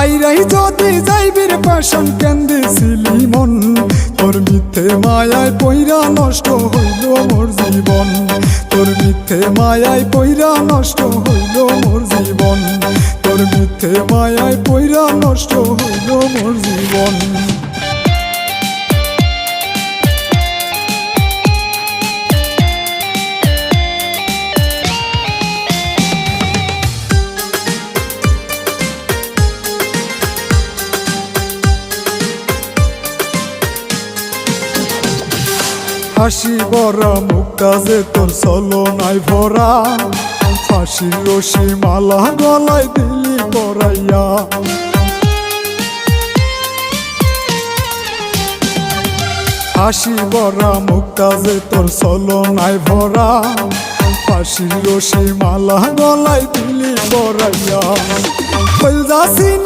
সাইরাই যদি যাইবির পাশন কেন্দিছিলি মন তোর মিথ্যে মায়ায় পইরা নষ্ট হইল মোর জীবন তোর মিথ্যে মায়ায় পইরা নষ্ট হইল মোর জীবন তোর মিথ্যে মায়ায় পইরা নষ্ট হইল মোর জীবন হাসি ভরা মুখটা যে তোর চলনাই ভরা ফাঁসির রশি মালা গলায় দিলি পরাইয়া হাসি ভরা মুখটা যে তোর চলনাই ভরা ফাঁসির রশি মালা গলায় দিলি পরাইয়া হইল যাসি না